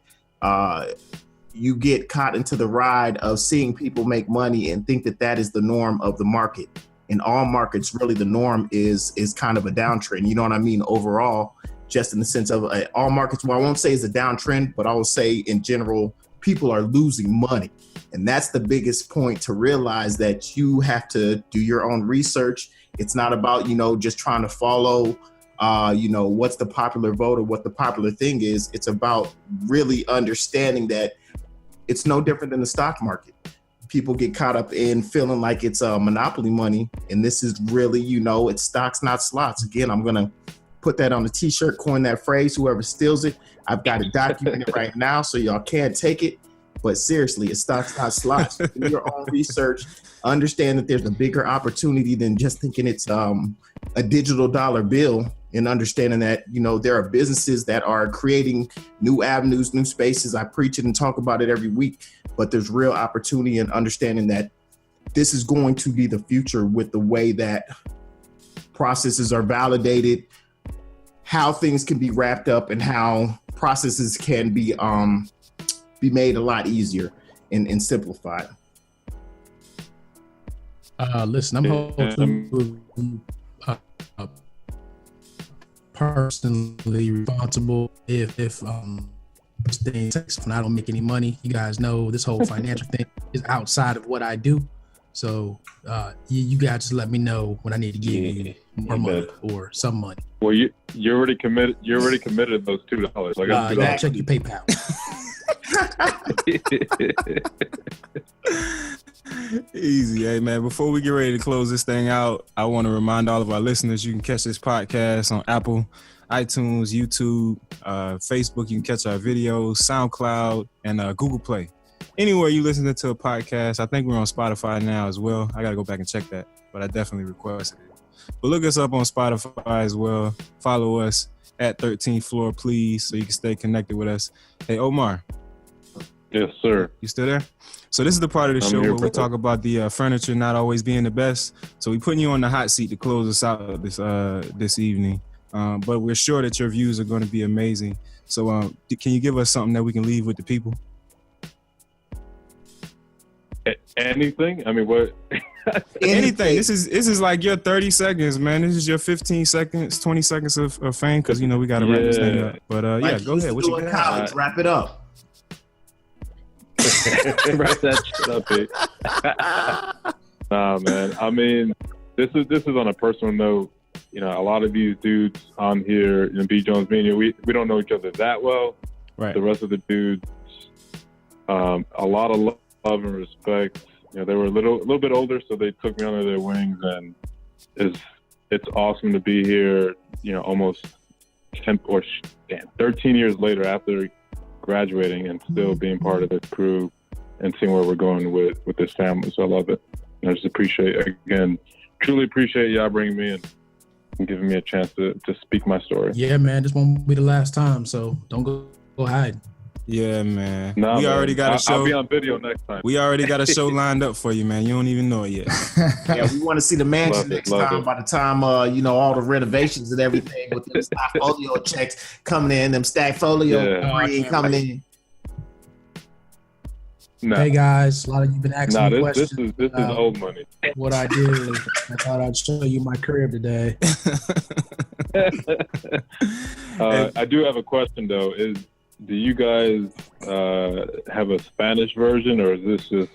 you get caught into the ride of seeing people make money and think that is the norm of the market. In all markets, really the norm is kind of a downtrend. You know what I mean? Overall, just in the sense of all markets, well, I won't say it's a downtrend, but I will say in general, people are losing money. And that's the biggest point to realize that you have to do your own research. It's not about, just trying to follow what's the popular vote or what the popular thing is. It's about really understanding that it's no different than the stock market. People get caught up in feeling like it's monopoly money. And this is really, it's stocks, not slots. Again, I'm going to put that on a t-shirt, coin that phrase, whoever steals it. I've got it documented right now, so y'all can't take it. But seriously, it's stocks, not slots. Do your own research. Understand that there's a bigger opportunity than just thinking it's a digital dollar bill, and understanding that, there are businesses that are creating new avenues, new spaces. I preach it and talk about it every week, but there's real opportunity in understanding that this is going to be the future with the way that processes are validated, how things can be wrapped up, and how processes can be made a lot easier and simplified. Listen, I'm hoping personally responsible if staying Texas when I don't make any money. You guys know this whole financial thing is outside of what I do. So you guys just let me know when I need to give you more money or some money. Well, you already committed. You already committed those $2. So I got $2. Check your PayPal. Easy. Hey man, before we get ready to close this thing out, I want to remind all of our listeners you can catch this podcast on Apple, iTunes, YouTube, Facebook. You can catch our videos, SoundCloud, and Google Play. Anywhere you listen to a podcast. I think we're on Spotify now as well. I gotta go back and check that, but I definitely requested it. But look us up on Spotify as well. Follow us at 13th Floor, please, so you can stay connected with us. Hey Omar. Yes, sir. You still there? So this is the part of the show where we talk about the furniture not always being the best. So we're putting you on the hot seat to close us out this evening. But we're sure that your views are going to be amazing. So can you give us something that we can leave with the people? Anything? I mean, what? Anything. This is like your 30 seconds, man. This is your 15 seconds, 20 seconds of fame, because we got to wrap this thing up. But go ahead. What you got? Wrap it up. Wrap that shit up, eh? Nah, man. I mean, this is on a personal note. A lot of these dudes on here, B. Jones Media, we don't know each other that well. Right. The rest of the dudes, a lot of love and respect. They were a little bit older, so they took me under their wings, and it's it's awesome to be here, almost 13 years later after graduating and still being part of this crew and seeing where we're going with this family. So I love it. And I just truly appreciate y'all bringing me in and giving me a chance to speak my story. Yeah, man, this won't be the last time, so don't go hide. Yeah, man. Nah, we man. already got a show. I'll be on video next time. We already got a show lined up for you, man. You don't even know it yet. Yeah, we want to see the mansion next time. By the time, all the renovations and everything with them Stackfolio checks coming in, them Stackfolio coming in. No. Hey guys, a lot of you been asking me questions. This is old money. What I do, I thought I'd show you my crib today. I do have a question though. Do you guys have a Spanish version, or is this just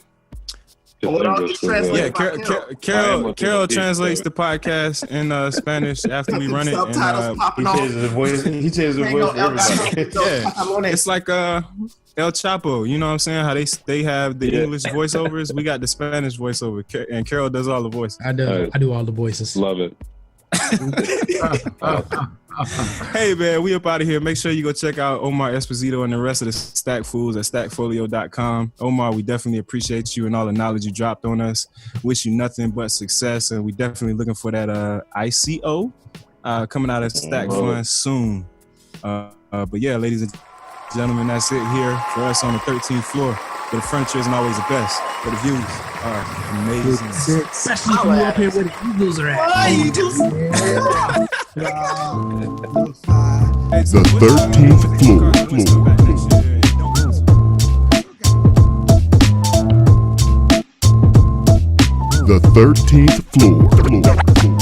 English? Yeah, Kerrol translates the podcast in Spanish after we run it. Subtitles popping He off. changes his voice. He changes his voice for everybody. Yeah, it's like El Chapo. You know what I'm saying? How they have the English voiceovers. We got the Spanish voiceover, and Kerrol does all the voices. I do all the voices. Love it. Hey man, we up out of here. Make sure you go check out Omar Espesito and the rest of the Stackfools at stackfolio.com. Omar, we definitely appreciate you and all the knowledge you dropped on us. Wish you nothing but success, and we definitely looking for that ICO coming out of Stack Fund soon. But yeah, ladies and gentlemen, that's it here for us on the 13th floor. But the furniture isn't always the best, but the views are amazing. Especially if you up here where the Eagles are at. The 13th floor. The 13th floor.